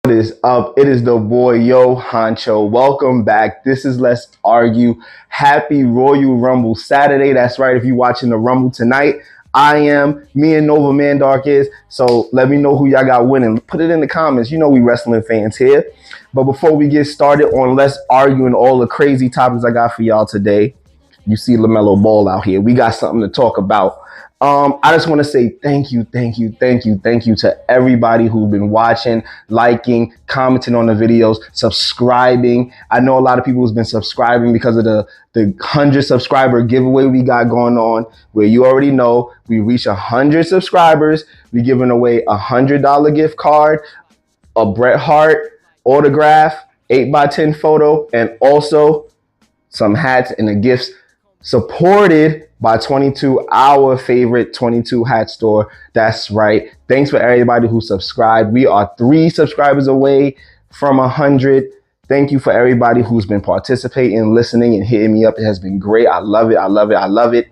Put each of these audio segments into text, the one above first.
What is up? It is the boy Honcho. Welcome back. This is Let's Argue. Happy Royal Rumble Saturday. That's right. If you're watching the Rumble tonight, I am. Me and Nova Mandark is. So let me know who y'all got winning. Put it in the comments. You know we wrestling fans here. But before we get started on Let's Argue and all the crazy topics I got for y'all today, you see LaMelo Ball out here. We got something to talk about. I just want to say thank you to everybody who's been watching, liking, commenting on the videos, subscribing. I know a lot of people who's been subscribing because of the 100 subscriber giveaway we got going on, where you already know we reach 100 subscribers. We're giving away a $100 gift card, a Bret Hart autograph, 8x10 photo, and also some hats and the gifts supported by 22, our favorite 22 hat store. That's right. Thanks for everybody who subscribed. We are 3 subscribers away from 100. Thank you for everybody who's been participating, listening, and hitting me up. It has been great. I love it.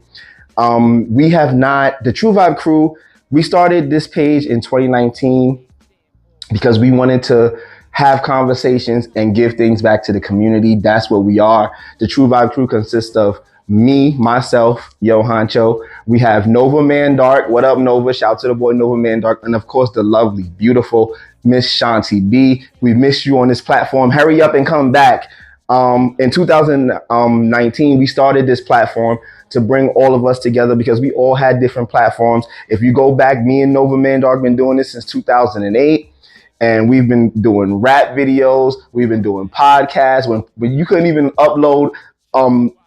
We have not, the True Vibe crew, we started this page in 2019 because we wanted to have conversations and give things back to the community. That's what we are. The True Vibe crew consists of me, myself, Honcho. We have Nova Mandark. What up, Nova? Shout out to the boy Nova Mandark. And of course, the lovely, beautiful Miss Shanti B. We missed you on this platform. Hurry up and come back. In 2019, we started this platform to bring all of us together because we all had different platforms. If you go back, me and Nova Mandark been doing this since 2008. And we've been doing rap videos. We've been doing podcasts. When you couldn't even upload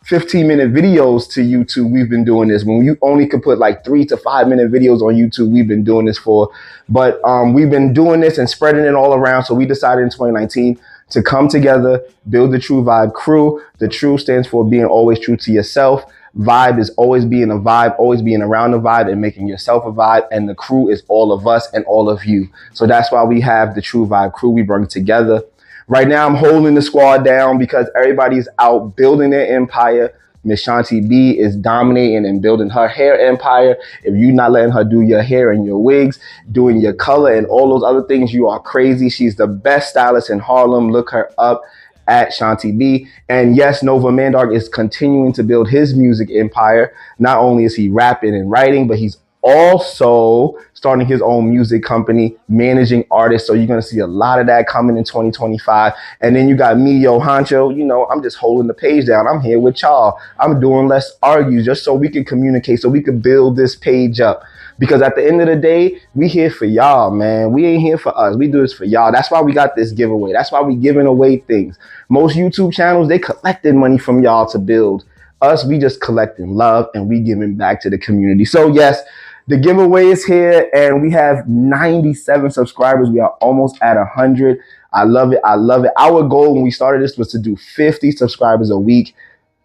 15-minute videos to YouTube, we've been doing this. When you only could put like 3 to 5 minute videos on YouTube, we've been doing this for. But we've been doing this and spreading it all around. So we decided in 2019 to come together, build the True Vibe crew. The True stands for being always true to yourself. Vibe is always being a vibe, always being around the vibe and making yourself a vibe. And the crew is all of us and all of you. So that's why we have the True Vibe crew. We bring together. Right now, I'm holding the squad down because everybody's out building their empire. Miss Shanti B is dominating and building her hair empire. If you're not letting her do your hair and your wigs, doing your color and all those other things, you are crazy. She's the best stylist in Harlem. Look her up at Shanti B. And yes, Nova Mandark is continuing to build his music empire. Not only is he rapping and writing, but he's also starting his own music company, managing artists. So you're going to see a lot of that coming in 2025. And then you got me, Honcho. You know, I'm just holding the page down. I'm here with y'all. I'm doing Let's Argue just so we can communicate, so we can build this page up. Because at the end of the day, we here for y'all, man. We ain't here for us. We do this for y'all. That's why we got this giveaway. That's why we giving away things. Most YouTube channels, they collected money from y'all to build. Us, we just collecting love and we giving back to the community. So yes, the giveaway is here and we have 97 subscribers. We are almost at 100. I love it. Our goal when we started this was to do 50 subscribers a week.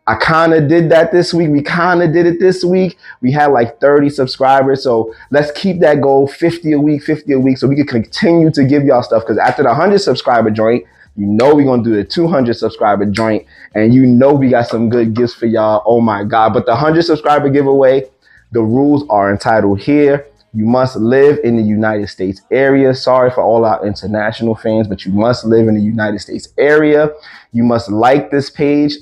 I kind of did that this week. We kind of did it this week. We had like 30 subscribers. So let's keep that goal 50 a week so we can continue to give y'all stuff. Because after the 100 subscriber joint, you know we're going to do the 200 subscriber joint. And you know we got some good gifts for y'all. Oh my God. But the 100 subscriber giveaway, the rules are entitled here. You must live in the United States area. Sorry for all our international fans, but you must live in the United States area. You must like this page,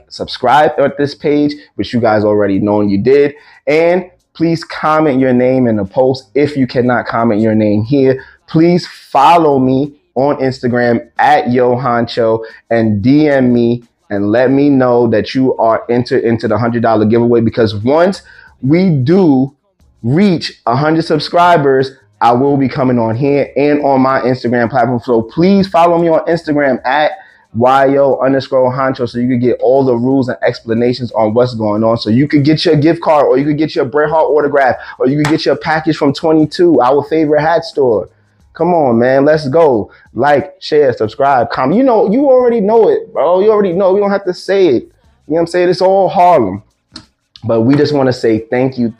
subscribe at this page, which you guys already know and you did. And please comment your name in the post. If you cannot comment your name here, please follow me on Instagram at Honcho and DM me and let me know that you are entered into the $100 giveaway. Because once we do reach 100 subscribers, I will be coming on here and on my Instagram platform. So please follow me on Instagram at YO_Honcho so you can get all the rules and explanations on what's going on. So you could get your gift card, or you could get your Bret Hart autograph, or you could get your package from 22, our favorite hat store. Come on, man. Let's go. Like, share, subscribe, comment. You know, you already know it, bro. You already know. We don't have to say it. You know what I'm saying? It's all Harlem. But we just want to say thank you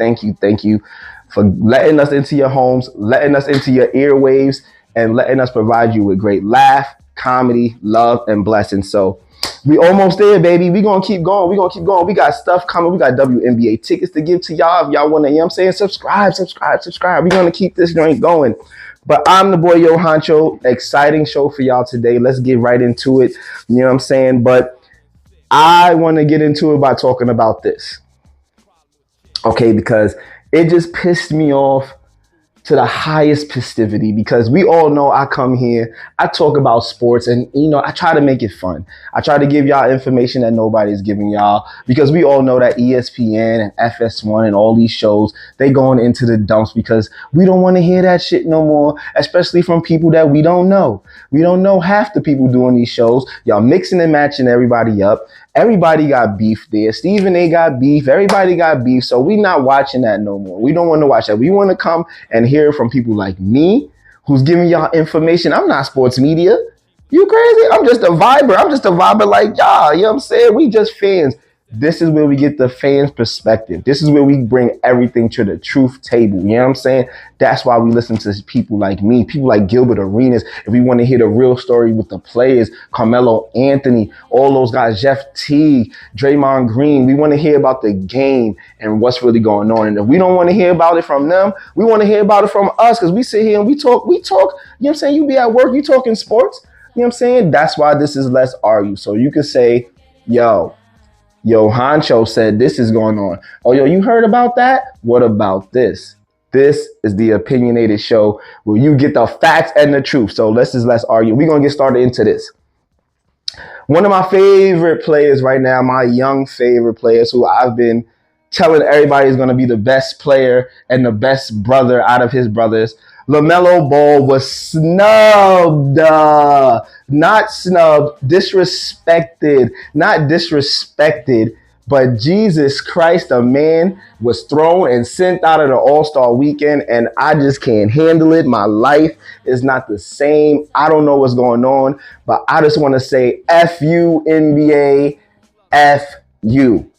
for letting us into your homes, letting us into your earwaves, and letting us provide you with great laugh, comedy, love, and blessings. So We almost there, baby. We gonna keep going. We gonna keep going. We got stuff coming. We got WNBA tickets to give to y'all. If y'all wanna, you know what I'm saying? Subscribe. We gonna keep this joint going. But I'm the boy, Yo Honcho. Exciting show for y'all today. Let's get right into it. You know what I'm saying? But I want to get into it by talking about this. Okay, because it just pissed me off to the highest festivity, because we all know I come here, I talk about sports, and I try to make it fun. I try to give y'all information that nobody's giving y'all, because we all know that ESPN and FS1 and all these shows, they going into the dumps because we don't want to hear that shit no more, especially from people that we don't know. We don't know half the people doing these shows. Y'all mixing and matching everybody up. Everybody got beef there. Stephen A got beef. Everybody got beef. So we not watching that no more. We don't want to watch that. We want to come and hear from people like me, who's giving y'all information. I'm not sports media. You crazy? I'm just a viber. I'm just a viber like y'all. You know what I'm saying? We just fans. This is where we get the fans' perspective. This is where we bring everything to the truth table. You know what I'm saying? That's why we listen to people like me, people like Gilbert Arenas. If we want to hear the real story with the players, Carmelo Anthony, all those guys, Jeff Teague, Draymond Green, we want to hear about the game and what's really going on. And if we don't want to hear about it from them, we want to hear about it from us, because we sit here and we talk, you know what I'm saying? You be at work, you talking sports, you know what I'm saying? That's why this is Let's Argue. So you can say, Yo Honcho said this is going on. Oh, you heard about that? What about this? This is the opinionated show where you get the facts and the truth. So let's argue. We're going to get started into this. One of my favorite players right now, my young favorite players, who I've been telling everybody is going to be the best player and the best brother out of his brothers, LaMelo Ball, was snubbed. Not snubbed, disrespected. Not disrespected, but Jesus Christ, a man was thrown and sent out of the All-Star weekend, and I just can't handle it. My life is not the same. I don't know what's going on, but I just want to say F you, NBA, F you.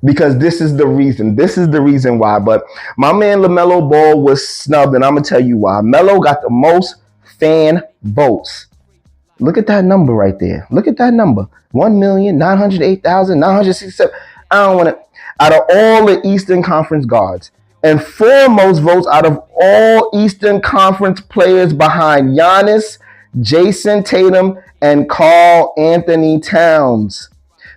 Because this is the reason. This is the reason why. But my man LaMelo Ball was snubbed, and I'm going to tell you why. Melo got the most fan votes. Look at that number right there. Look at that number. 1,908,967. I don't want to. Out of all the Eastern Conference guards, and foremost votes out of all Eastern Conference players behind Giannis, Jason Tatum, and Karl Anthony Towns.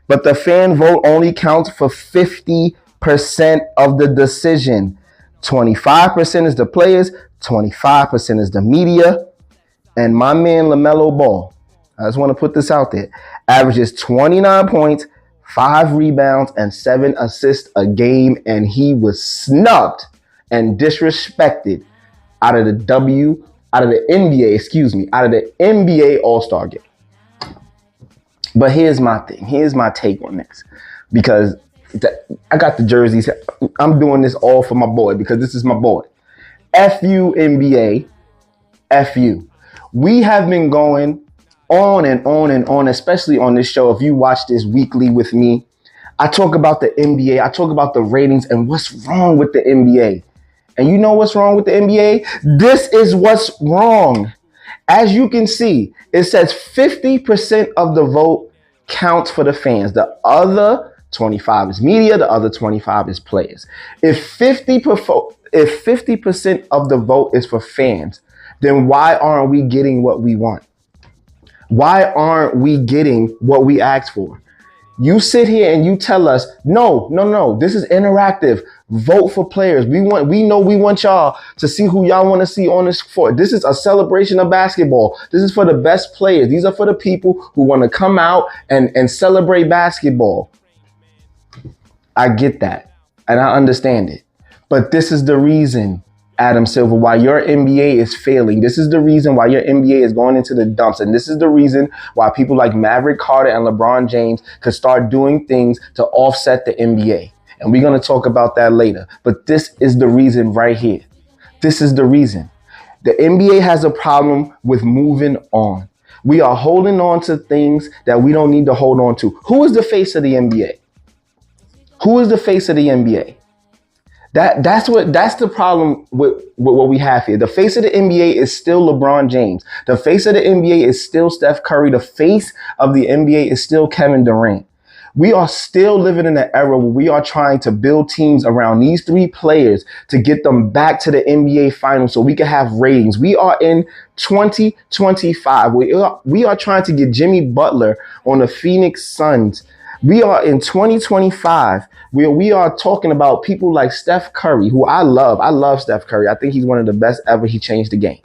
But the fan vote only counts for 50% of the decision. 25% is the players, 25% is the media. And my man LaMelo Ball, I just want to put this out there, averages 29 points, 5 rebounds, and 7 assists a game. And he was snubbed and disrespected out of the NBA All-Star game. But here's my thing. Here's my take on this. Because I got the jerseys. I'm doing this all for my boy, because this is my boy. F you, NBA. F you. We have been going on and on and on, especially on this show. If you watch this weekly with me, I talk about the NBA. I talk about the ratings and what's wrong with the NBA. And you know what's wrong with the NBA? This is what's wrong. As you can see, it says 50% of the vote counts for the fans. The other 25 is media. The other 25 is players. If 50% of the vote is for fans, then why aren't we getting what we want? Why aren't we getting what we asked for? You sit here and you tell us, no, this is interactive. Vote for players. We know we want y'all to see who y'all want to see on this court. This is a celebration of basketball. This is for the best players. These are for the people who want to come out and celebrate basketball. I get that, and I understand it. But this is the reason, Adam Silver, why your NBA is failing. This is the reason why your NBA is going into the dumps. And this is the reason why people like Maverick Carter and LeBron James could start doing things to offset the NBA. And we're going to talk about that later. But this is the reason right here. This is the reason. The NBA has a problem with moving on. We are holding on to things that we don't need to hold on to. Who is the face of the NBA? Who is the face of the NBA? That's the problem with what we have here. The face of the NBA is still LeBron James. The face of the NBA is still Steph Curry. The face of the NBA is still Kevin Durant. We are still living in an era where we are trying to build teams around these three players to get them back to the NBA finals so we can have ratings. We are in 2025. We are trying to get Jimmy Butler on the Phoenix Suns. We are in 2025 where we are talking about people like Steph Curry, who I love. I love Steph Curry. I think he's one of the best ever. He changed the game.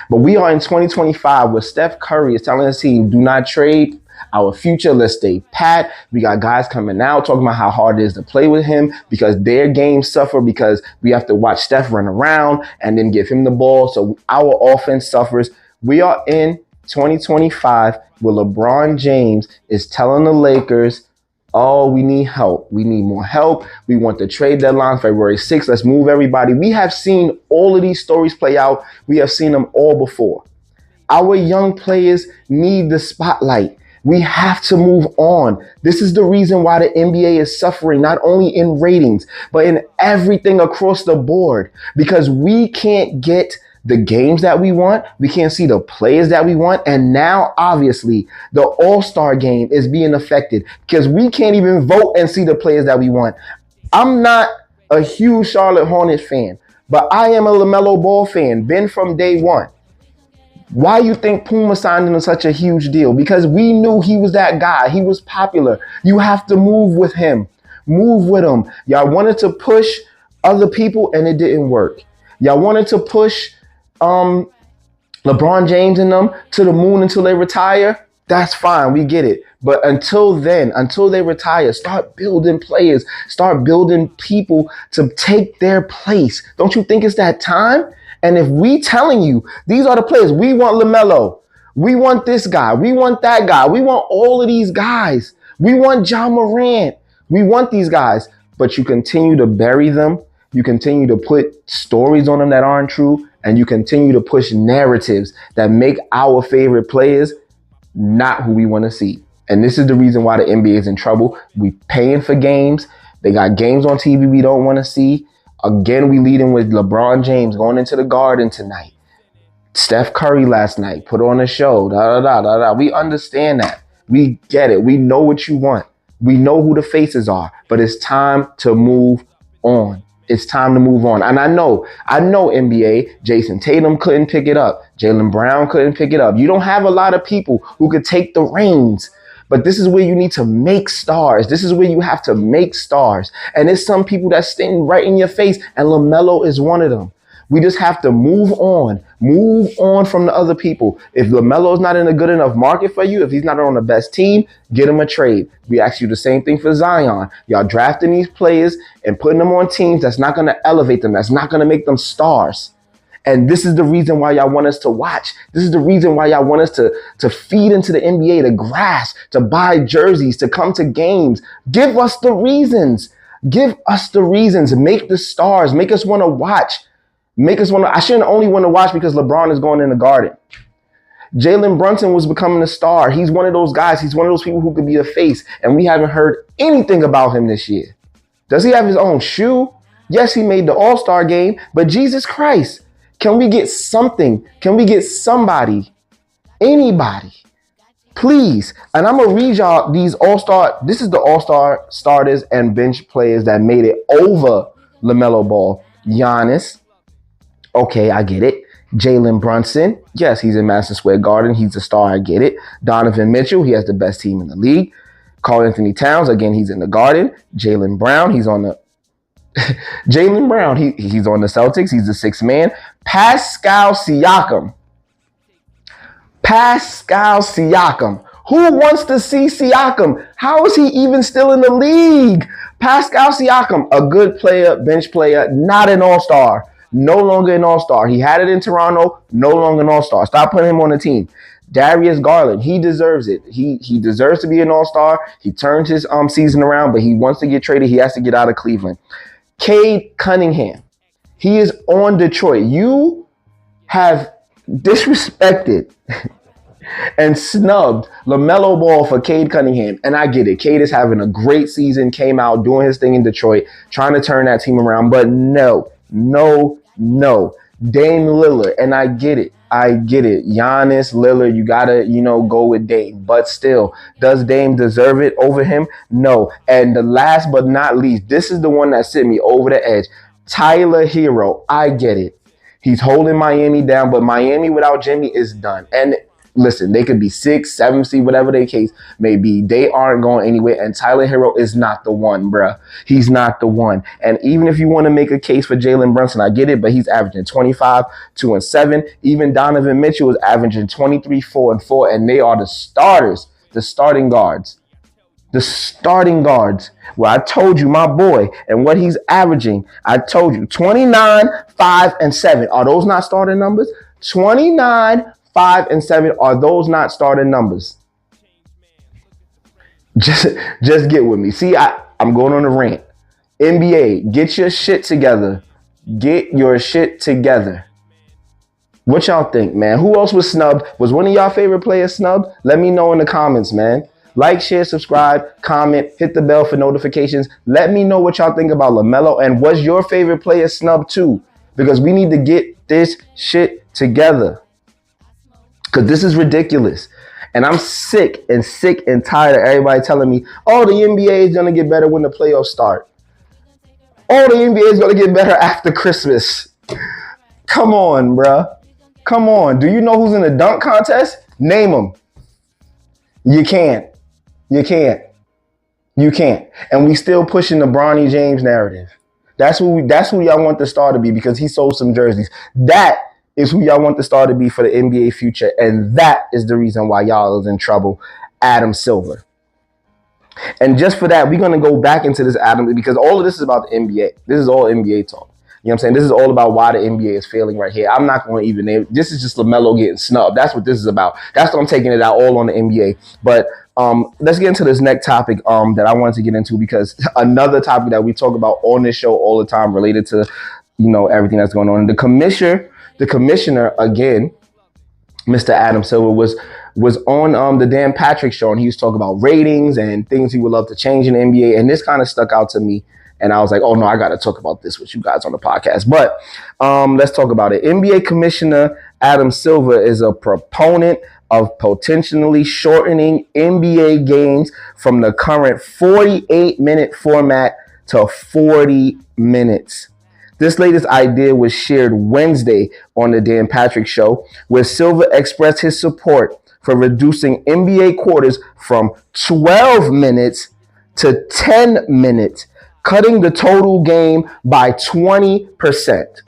But we are in 2025 where Steph Curry is telling his team, do not trade our future. Let's stay pat. We got guys coming out talking about how hard it is to play with him because their games suffer because we have to watch Steph run around and then give him the ball. So our offense suffers. We are in 2025 where LeBron James is telling the Lakers, oh, we need help. We need more help. We want the trade deadline February 6th. Let's move everybody. We have seen all of these stories play out. We have seen them all before. Our young players need the spotlight. We have to move on. This is the reason why the NBA is suffering, not only in ratings, but in everything across the board, because we can't get the games that we want. We can't see the players that we want. And now, obviously, the All-Star game is being affected because we can't even vote and see the players that we want. I'm not a huge Charlotte Hornets fan, but I am a LaMelo Ball fan, been from day one. Why you think Puma signed him to such a huge deal? Because we knew he was that guy. He was popular. You have to move with him. Move with him. Y'all wanted to push other people and it didn't work. Y'all wanted to push LeBron James and them to the moon until they retire. That's fine. We get it. But until then, until they retire, start building players. Start building people to take their place. Don't you think it's that time? And if we telling you, these are the players, we want LaMelo, we want this guy, we want that guy, we want all of these guys, we want Ja Morant, we want these guys, but you continue to bury them, you continue to put stories on them that aren't true, and you continue to push narratives that make our favorite players not who we want to see. And this is the reason why the NBA is in trouble. We paying for games. They got games on TV we don't want to see. Again, we leading with LeBron James going into the Garden tonight. Steph Curry last night put on a show. We understand that. We get it. We know what you want. We know who the faces are. But it's time to move on. It's time to move on. And I know NBA, Jason Tatum couldn't pick it up. Jaylen Brown couldn't pick it up. You don't have a lot of people who could take the reins. But this is where you need to make stars. This is where you have to make stars. And there's some people that's standing right in your face, and LaMelo is one of them. We just have to move on from the other people. If LaMelo's not in a good enough market for you, if he's not on the best team, get him a trade. We ask you the same thing for Zion. Y'all drafting these players and putting them on teams that's not going to elevate them, that's not going to make them stars. And this is the reason why y'all want us to watch. This is the reason why y'all want us to feed into the NBA, to grass, to buy jerseys, to come to games. Give us the reasons. Give us the reasons. Make the stars. Make us want to watch. Make us want to. I shouldn't only want to watch because LeBron is going in the Garden. Jalen Brunson was becoming a star. He's one of those guys. He's one of those people who could be a face. And we haven't heard anything about him this year. Does he have his own shoe? Yes, he made the All-Star game. But Jesus Christ. Can we get something? Can we get somebody? Anybody? Please. And I'm going to read y'all these All-Star. This is the All-Star starters and bench players that made it over LaMelo Ball. Giannis. Okay, I get it. Jalen Brunson. Yes, he's in Madison Square Garden. He's a star. I get it. Donovan Mitchell. He has the best team in the league. Karl-Anthony Towns. Again, he's in the Garden. Jaylen Brown. He's on the Jaylen Brown, he's on the Celtics. He's the sixth man. Pascal Siakam. Who wants to see Siakam? How is he even still in the league? Pascal Siakam, a good player, bench player, not an all-star. No longer an all-star. He had it in Toronto, no longer an all-star. Stop putting him on the team. Darius Garland, he deserves it. He deserves to be an all-star. He turned his season around, but he wants to get traded. He has to get out of Cleveland. Cade Cunningham, he is on Detroit. You have disrespected and snubbed LaMelo Ball for Cade Cunningham. And I get it. Cade is having a great season, came out doing his thing in Detroit, trying to turn that team around. But no, no, no. Dame Lillard, and I get it. I get it. Giannis, Lillard, you gotta, go with Dame. But still, does Dame deserve it over him? No. And the last but not least, this is the one that sent me over the edge. Tyler Hero. I get it. He's holding Miami down, but Miami without Jimmy is done. And listen, they could be 6, 7 seed, whatever their case may be. They aren't going anywhere, and Tyler Hero is not the one, bruh. He's not the one. And even if you want to make a case for Jalen Brunson, I get it, but he's averaging 25, 2 and 7. Even Donovan Mitchell is averaging 23, 4 and 4, and they are the starters, the starting guards. The starting guards. Well, I told you, my boy, and what he's averaging, I told you, 29, 5, and 7. Are those not starting numbers? 29, 5, and 7. Are those not starting numbers? Just get with me. See, I'm going on a rant. NBA, get your shit together. Get your shit together. What y'all think, man? Who else was snubbed? Was one of y'all favorite players snubbed? Let me know in the comments, man. Like, share, subscribe, comment, hit the bell for notifications. Let me know what y'all think about LaMelo, and was your favorite player snubbed too? Because we need to get this shit together. Because this is ridiculous. And I'm sick and tired of everybody telling me, oh, the NBA is going to get better when the playoffs start. Oh, the NBA is going to get better after Christmas. Come on, bruh. Come on. Do you know who's in the dunk contest? Name them. You can't. You can't. You can't. And we still pushing the Bronny James narrative. That's who y'all want the star to be, because he sold some jerseys. That is who y'all want the star to be for the NBA future. And that is the reason why y'all is in trouble. Adam Silver. And just for that, we're going to go back into this, Adam, because all of this is about the NBA. This is all NBA talk. You know what I'm saying? This is all about why the NBA is failing right here. I'm not going to even name. This is just LaMelo getting snubbed. That's what this is about. That's what I'm taking it out all on the NBA. But let's get into this next topic that I wanted to get into, because another topic that we talk about on this show all the time related to, everything that's going on. The commissioner again, Mr. Adam Silver, was on the Dan Patrick show, and he was talking about ratings and things he would love to change in the NBA. And this kind of stuck out to me. And I was like, oh, no, I got to talk about this with you guys on the podcast. But let's talk about it. NBA Commissioner Adam Silver is a proponent of potentially shortening NBA games from the current 48-minute format to 40 minutes. This latest idea was shared Wednesday on the Dan Patrick Show, where Silver expressed his support for reducing NBA quarters from 12 minutes to 10 minutes, cutting the total game by 20%.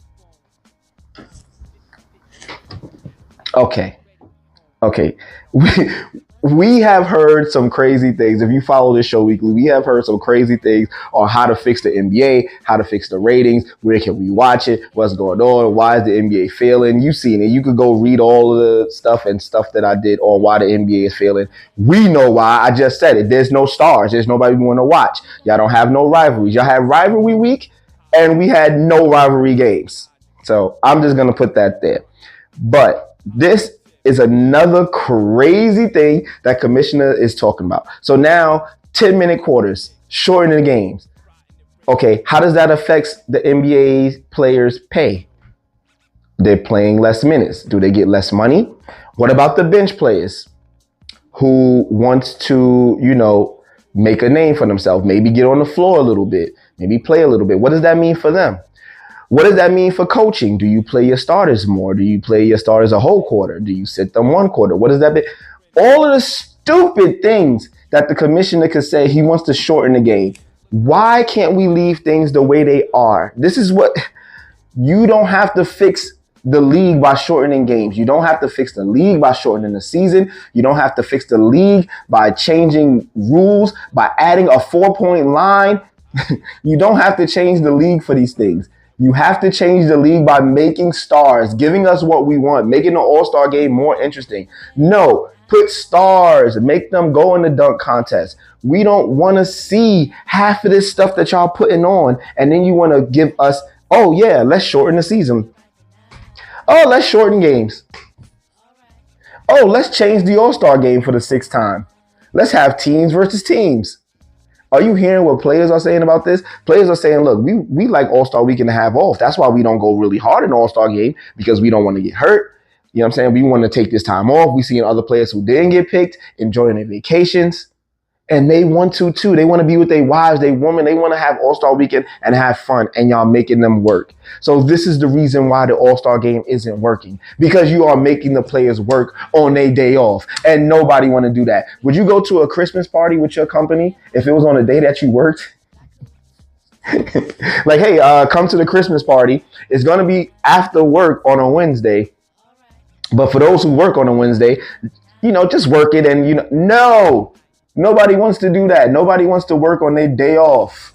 Okay. We have heard some crazy things. If you follow this show weekly, we have heard some crazy things on how to fix the NBA, how to fix the ratings, where can we watch it, what's going on, why is the NBA failing. You've seen it. You could go read all of the stuff that I did on why the NBA is failing. We know why. I just said it. There's no stars. There's nobody we want to watch. Y'all don't have no rivalries. Y'all have rivalry week, and we had no rivalry games. So I'm just going to put that there. But this is another crazy thing that commissioner is talking about. So now 10-minute quarters, shortening the games. Okay, how does that affect the NBA players' pay? They're playing less minutes. Do they get less money? What about the bench players who wants to, make a name for themselves? Maybe get on the floor a little bit, maybe play a little bit. What does that mean for them? What does that mean for coaching? Do you play your starters more? Do you play your starters a whole quarter? Do you sit them one quarter? What does that mean? All of the stupid things that the commissioner could say he wants to shorten the game. Why can't we leave things the way they are? This is what you don't have to fix the league by shortening games. You don't have to fix the league by shortening the season. You don't have to fix the league by changing rules, by adding a 4-point line. You don't have to change the league for these things. You have to change the league by making stars, giving us what we want, making the all-star game more interesting. No, put stars, make them go in the dunk contest. We don't want to see half of this stuff that y'all putting on, and then you want to give us, oh yeah, let's shorten the season. Oh, let's shorten games. Oh, let's change the All-Star game for the 6th time. Let's have teams versus teams. Are you hearing what players are saying about this? Players are saying, look, we like All-Star Weekend to have off. That's why we don't go really hard in the All-Star game, because we don't want to get hurt. You know what I'm saying? We want to take this time off. We seeing other players who didn't get picked enjoying their vacations. And they want to too. They want to be with their wives, their women. They want to have All-Star Weekend and have fun, and y'all making them work. So this is the reason why the All-Star game isn't working, because you are making the players work on their day off, and nobody want to do that. Would you go to a Christmas party with your company if it was on a day that you worked? Like, hey, come to the Christmas party. It's going to be after work on a Wednesday. But for those who work on a Wednesday, just work it. And, no. Nobody wants to do that. Nobody wants to work on their day off.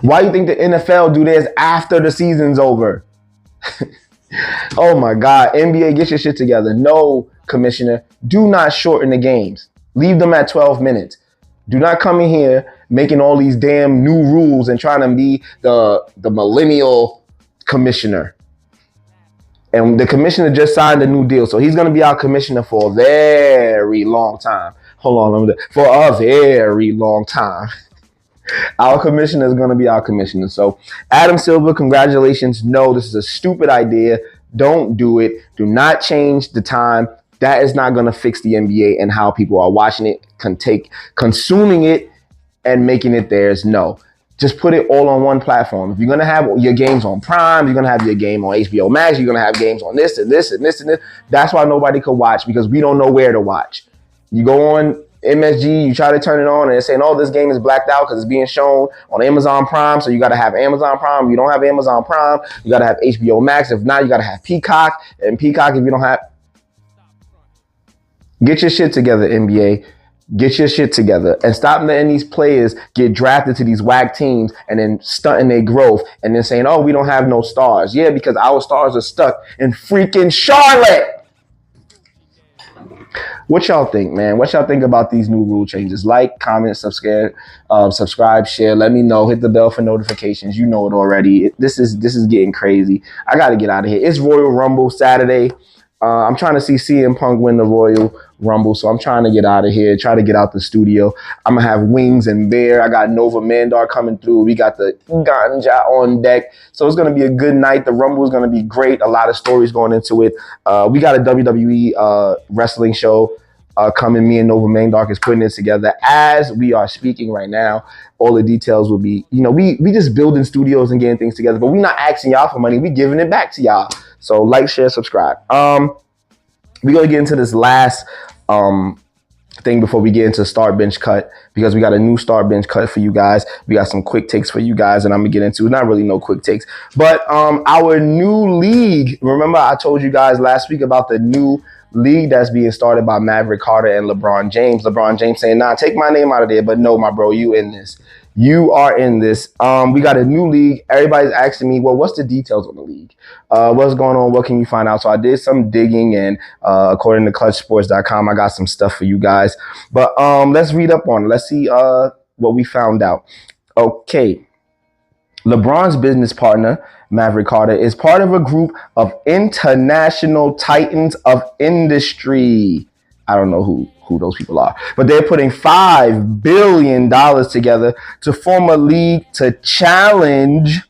Why do you think the NFL do this after the season's over? Oh my God. NBA, get your shit together. No, commissioner, do not shorten the games. Leave them at 12 minutes. Do not come in here making all these damn new rules and trying to be the millennial commissioner. And the commissioner just signed a new deal. So he's going to be our commissioner for a very long time. Hold on, for a very long time. Our commissioner is going to be our commissioner. So Adam Silver, congratulations. No, this is a stupid idea. Don't do it. Do not change the time. That is not going to fix the NBA and how people are watching it, consuming it and making it theirs. No. Just put it all on one platform. If you're going to have your games on Prime, you're going to have your game on HBO Max, you're going to have games on this and this and this and this. That's why nobody could watch, because we don't know where to watch. You go on MSG, you try to turn it on, and it's saying, oh, this game is blacked out because it's being shown on Amazon Prime. So you got to have Amazon Prime. If you don't have Amazon Prime, you got to have HBO Max. If not, you got to have Peacock. And Peacock, if you don't have... Get your shit together, NBA. Get your shit together and stop letting these players get drafted to these whack teams and then stunting their growth and then saying, oh, we don't have no stars. Yeah, because our stars are stuck in freaking Charlotte. What y'all think, man? What y'all think about these new rule changes? Like, comment, subscribe, share. Let me know. Hit the bell for notifications. You know it already. This is getting crazy. I got to get out of here. It's Royal Rumble Saturday. I'm trying to see CM Punk win the Royal Rumble, so I'm trying to get out of here, try to get out the studio. I'm going to have wings and beer. I got Nova Mandar coming through. We got the ganja on deck. So it's going to be a good night. The Rumble is going to be great. A lot of stories going into it. We got a WWE wrestling show coming. Me and Nova Mandar is putting it together as we are speaking right now. All the details will be, we just building studios and getting things together, but we're not asking y'all for money. We giving it back to y'all. So like, share, subscribe. We're going to get into this last thing before we get into start, bench, cut, because we got a new start, bench, cut for you guys. We got some quick takes for you guys, and I'm going to get into not really no quick takes, but our new league. Remember I told you guys last week about the new league that's being started by Maverick Carter and LeBron James. LeBron James saying, nah, take my name out of there. But no, my bro, you in this. You are in this. We got a new league. Everybody's asking me, well, what's the details on the league? What's going on? What can you find out? So I did some digging, and according to clutchsports.com, I got some stuff for you guys. But let's read up on it. Let's see what we found out. Okay. LeBron's business partner, Maverick Carter, is part of a group of international titans of industry. I don't know who those people are, but they're putting $5 billion together to form a league to challenge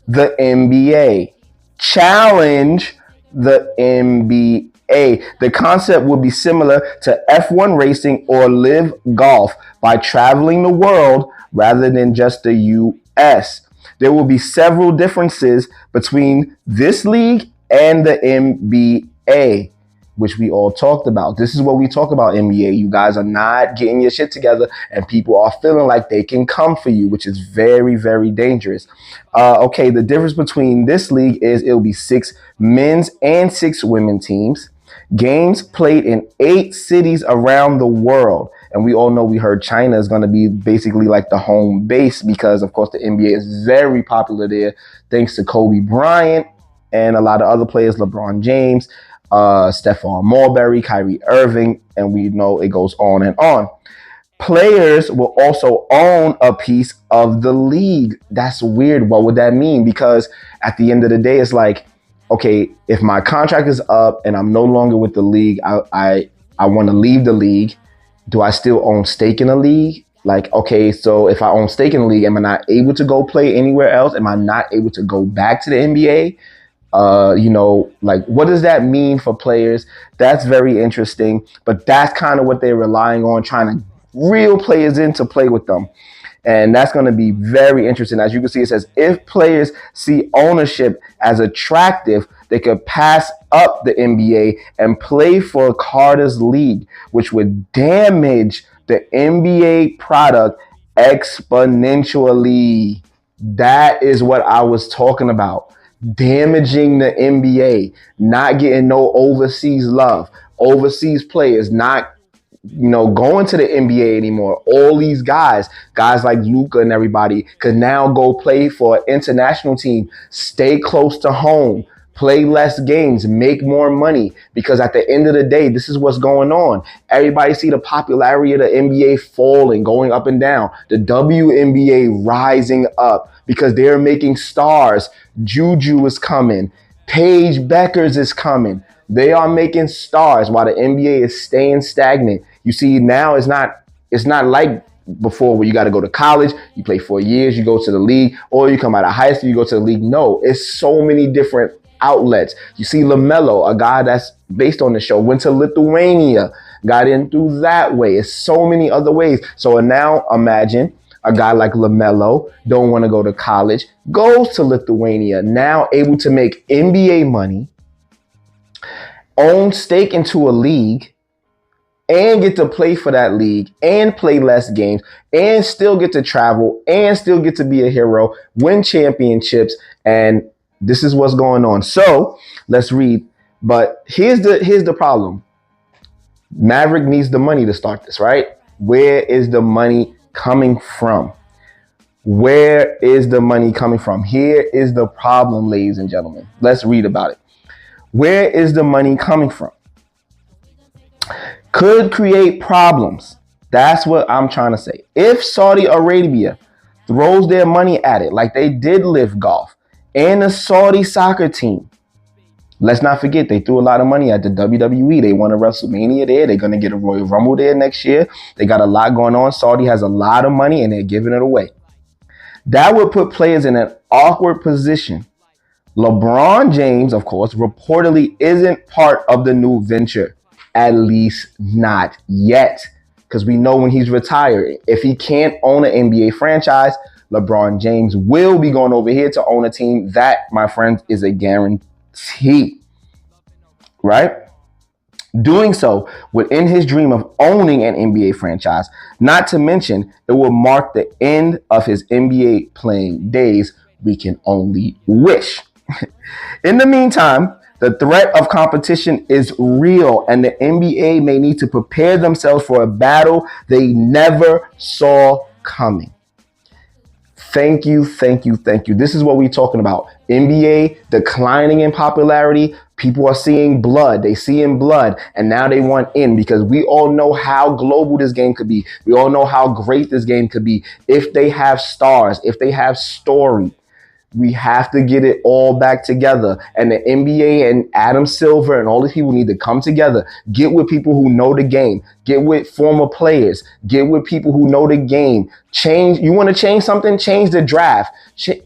the NBA. Challenge the NBA. The concept will be similar to F1 racing or live golf by traveling the world rather than just the US. There will be several differences between this league and the NBA, which we all talked about. This is what we talk about, NBA. You guys are not getting your shit together, and people are feeling like they can come for you, which is very, very dangerous. Okay, the difference between this league is it'll be 6 men's and 6 women teams. Games played in 8 cities around the world. And we all know, we heard China is going to be basically like the home base because, of course, the NBA is very popular there, thanks to Kobe Bryant and a lot of other players, LeBron James, Stephon Marbury, Kyrie Irving, and we know it goes on and on. Players will also own a piece of the league. That's weird. What would that mean? Because at the end of the day, it's like, okay, if my contract is up and I'm no longer with the league, I want to leave the league. Do I still own stake in the league? Like, okay, so if I own stake in the league, am I not able to go play anywhere else? Am I not able to go back to the NBA? Like, what does that mean for players? That's very interesting. But that's kind of what they're relying on, trying to reel players in to play with them. And that's going to be very interesting. As you can see, it says if players see ownership as attractive, they could pass up the NBA and play for Carter's league, which would damage the NBA product exponentially. That is what I was talking about. Damaging the NBA, not getting no overseas love, overseas players not going to the NBA anymore. All these guys like Luka and everybody could now go play for an international team, stay close to home, play less games, make more money. Because at the end of the day, this is what's going on. Everybody see the popularity of the NBA falling, going up and down. The WNBA rising up because they're making stars. Juju is coming. Paige Beckers is coming. They are making stars while the NBA is staying stagnant. You see, now it's not like before where you got to go to college, you play 4 years, you go to the league, or you come out of high school, you go to the league. No, it's so many different outlets. You see LaMelo, a guy that's based on the show, went to Lithuania, got in through that way. It's so many other ways. So now imagine a guy like LaMelo, don't want to go to college, goes to Lithuania, now able to make NBA money, own stake into a league, and get to play for that league and play less games and still get to travel and still get to be a hero, win championships. And this is what's going on. So let's read. But here's the problem. Maverick needs the money to start this, right? Where is the money coming from? Where is the money coming from? Here is the problem, ladies and gentlemen. Let's read about it. Where is the money coming from? Could create problems. That's what I'm trying to say. If Saudi Arabia throws their money at it like they did Live Golf and the Saudi soccer team, let's not forget they threw a lot of money at the WWE. They won a WrestleMania there. They're going to get a Royal Rumble there next year. They got a lot going on. Saudi has a lot of money and they're giving it away. That would put players in an awkward position. LeBron James, of course, reportedly isn't part of the new venture. At least not yet. Because we know when he's retired, if he can't own an NBA franchise, LeBron James will be going over here to own a team. That, my friends, is a guarantee. Right? Doing so would end his dream of owning an NBA franchise. Not to mention, it will mark the end of his NBA playing days. We can only wish. In the meantime, the threat of competition is real, and the NBA may need to prepare themselves for a battle they never saw coming. Thank you. This is what we're talking about. NBA declining in popularity. People are seeing blood. They seeing blood, and now they want in because we all know how global this game could be. We all know how great this game could be if they have stars, if they have story. We have to get it all back together. And the NBA and Adam Silver and all these people need to come together. Get with people who know the game. Get with former players. Get with people who know the game. Change. You want to change something? Change the draft.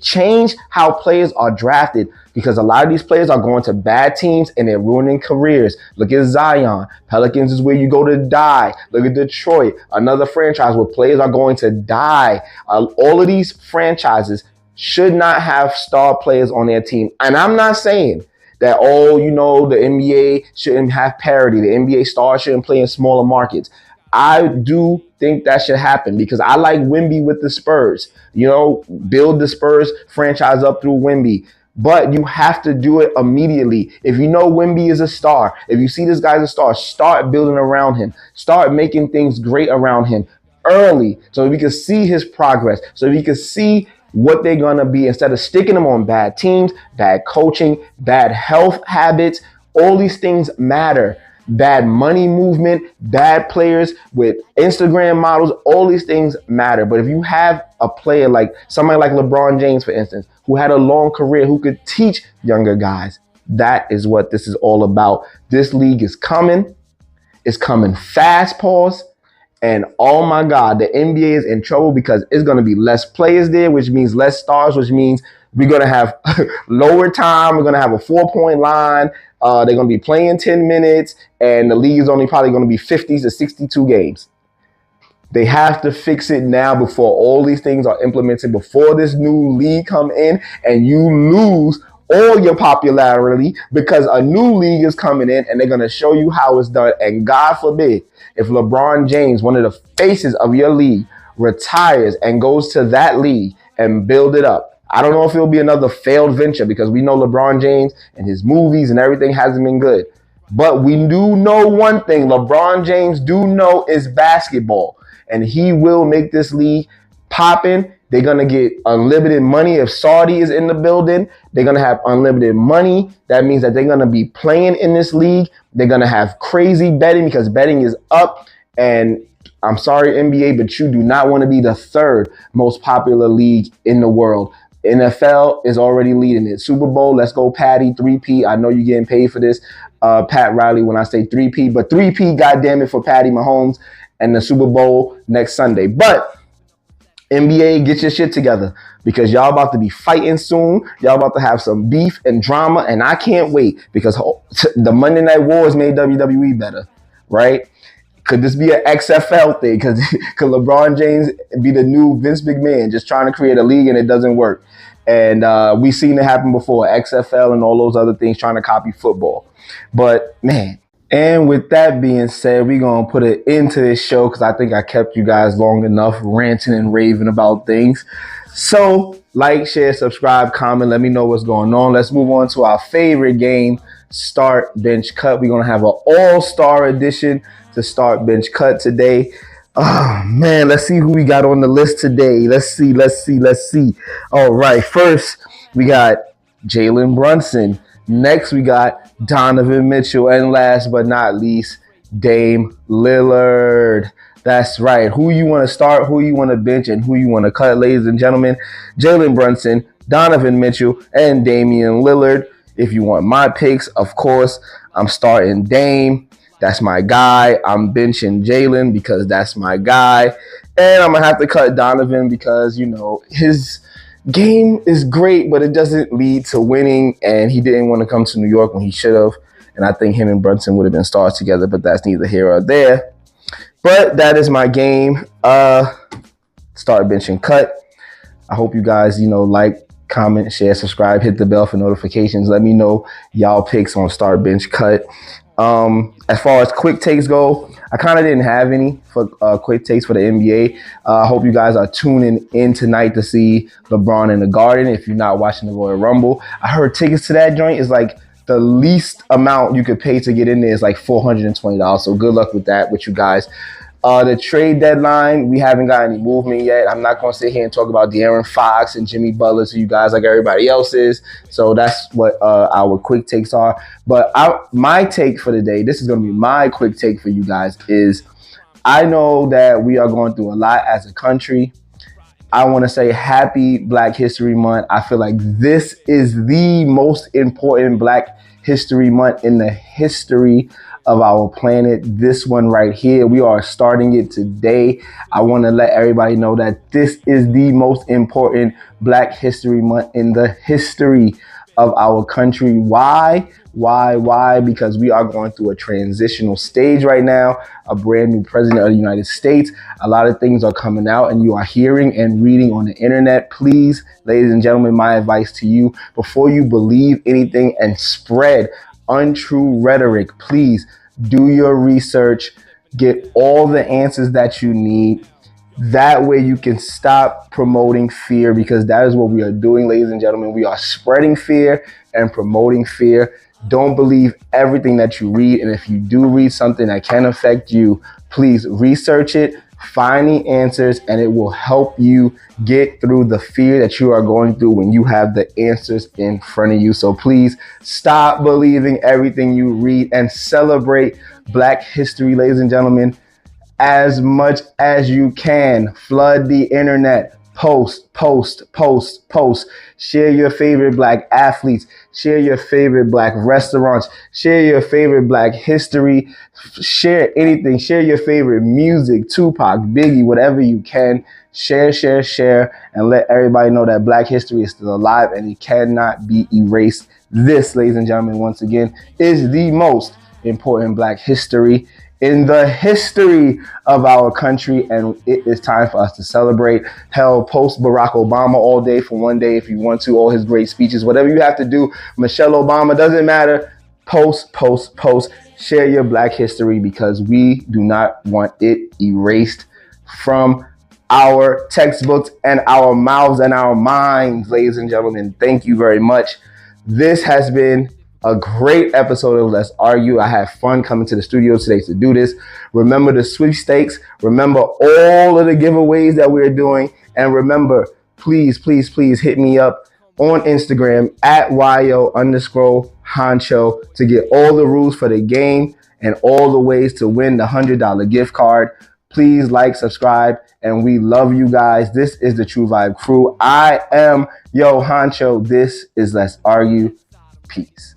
Change how players are drafted, because a lot of these players are going to bad teams and they're ruining careers. Look at Zion. Pelicans is where you go to die. Look at Detroit, another franchise where players are going to die. All of these franchises should not have star players on their team. And I'm not saying that, the NBA shouldn't have parity. The NBA stars shouldn't play in smaller markets. I do think that should happen because I like Wemby with the Spurs. Build the Spurs franchise up through Wemby. But you have to do it immediately. If you know Wemby is a star, if you see this guy's a star, start building around him. Start making things great around him early so we can see his progress, so we can see what they're going to be, instead of sticking them on bad teams, bad coaching, bad health habits. All these things matter. Bad money movement, bad players with Instagram models, all these things matter. But if you have a player like somebody like LeBron James, for instance, who had a long career, who could teach younger guys, That is what this is all about. This league is coming. It's coming fast, pause. And oh my God, the NBA is in trouble because it's going to be less players there, which means less stars, which means we're going to have lower time. We're going to have a 4-point line. They're going to be playing 10 minutes, and the league is only probably going to be 50 to 62 games. They have to fix it now before all these things are implemented, before this new league come in and you lose all your popularity because a new league is coming in and they're going to show you how it's done. And God forbid, if LeBron James, one of the faces of your league, retires and goes to that league and build it up. I don't know if it'll be another failed venture because we know LeBron James and his movies and everything hasn't been good. But we do know one thing. LeBron James do know is basketball. And he will make this league popping. They're going to get unlimited money. If Saudi is in the building, they're going to have unlimited money. That means that they're going to be playing in this league. They're going to have crazy betting because betting is up. And I'm sorry, NBA, but you do not want to be the third most popular league in the world. NFL is already leading it. Super Bowl, let's go Patty, 3P. I know you're getting paid for this, Pat Riley, when I say 3P. But 3P, goddamn it, for Patty Mahomes and the Super Bowl next Sunday. But NBA, get your shit together because y'all about to be fighting soon. Y'all about to have some beef and drama, and I can't wait because the Monday Night Wars made WWE better, right? Could this be an XFL thing? Could LeBron James be the new Vince McMahon, just trying to create a league and it doesn't work? And we've seen it happen before, XFL and all those other things trying to copy football. But, man. And with that being said, we're going to put an end to this show because I think I kept you guys long enough ranting and raving about things. So, like, share, subscribe, comment. Let me know what's going on. Let's move on to our favorite game, Start, Bench, Cut. We're going to have an all-star edition to Start, Bench, Cut today. Oh, man, let's see who we got on the list today. Let's see. All right, first, we got Jalen Brunson. Next, we got Donovan Mitchell. And last but not least, Dame Lillard. That's right. Who you want to start, who you want to bench, and who you want to cut, ladies and gentlemen. Jalen Brunson, Donovan Mitchell, and Damian Lillard. If you want my picks, of course, I'm starting Dame. That's my guy. I'm benching Jalen because that's my guy. And I'm going to have to cut Donovan because, you know, his game is great, but it doesn't lead to winning, and he didn't want to come to New York when he should have. And I think him and Brunson would have been stars together, but that's neither here or there. But that is my game. Start, bench, and cut. I hope you guys, like, comment, share, subscribe, hit the bell for notifications. Let me know y'all picks on start, bench, cut. As far as quick takes go, I kind of didn't have any for quick takes for the NBA. I hope you guys are tuning in tonight to see LeBron in the Garden. If you're not watching the Royal Rumble, I heard tickets to that joint is like the least amount you could pay to get in there is like $420. So good luck with that with you guys. The trade deadline, we haven't got any movement yet. I'm not going to sit here and talk about De'Aaron Fox and Jimmy Butler to you guys like everybody else is. So that's what our quick takes are. But my take for the day, this is going to be my quick take for you guys, is I know that we are going through a lot as a country. I want to say happy Black History Month. I feel like this is the most important Black History Month in the history of our planet. This one right here, we are starting it today. I want to let everybody know that this is the most important Black History Month in the history of our country. Why? Because we are going through a transitional stage right now, a brand new president of the United States. A lot of things are coming out and you are hearing and reading on the internet. Please, ladies and gentlemen, my advice to you, before you believe anything and spread untrue rhetoric, please do your research, get all the answers that you need. That way you can stop promoting fear, because that is what we are doing, ladies and gentlemen. We are spreading fear and promoting fear. Don't believe everything that you read. And if you do read something that can affect you, please research it, find the answers, and it will help you get through the fear that you are going through when you have the answers in front of you. So please stop believing everything you read and celebrate Black history, ladies and gentlemen, as much as you can. Flood the internet, Post. Share your favorite black athletes. Share your favorite black restaurants. Share your favorite black history. Share anything. Share your favorite music, Tupac, Biggie, whatever you can. Share, and let everybody know that black history is still alive and it cannot be erased. This, ladies and gentlemen, once again, is the most important black history in the history of our country, and it is time for us to celebrate. Hell, post Barack Obama all day for one day if you want to, all his great speeches, whatever you have to do. Michelle Obama, doesn't matter. Post. Share your black history because we do not want it erased from our textbooks and our mouths and our minds, ladies and gentlemen. Thank you very much. This has been a great episode of Let's Argue. I had fun coming to the studio today to do this. Remember the sweepstakes. Remember all of the giveaways that we're doing. And remember, please hit me up on Instagram at yo_Honcho to get all the rules for the game and all the ways to win the $100 gift card. Please like, subscribe, and we love you guys. This is the True Vibe Crew. I am Yo Honcho. This is Let's Argue. Peace.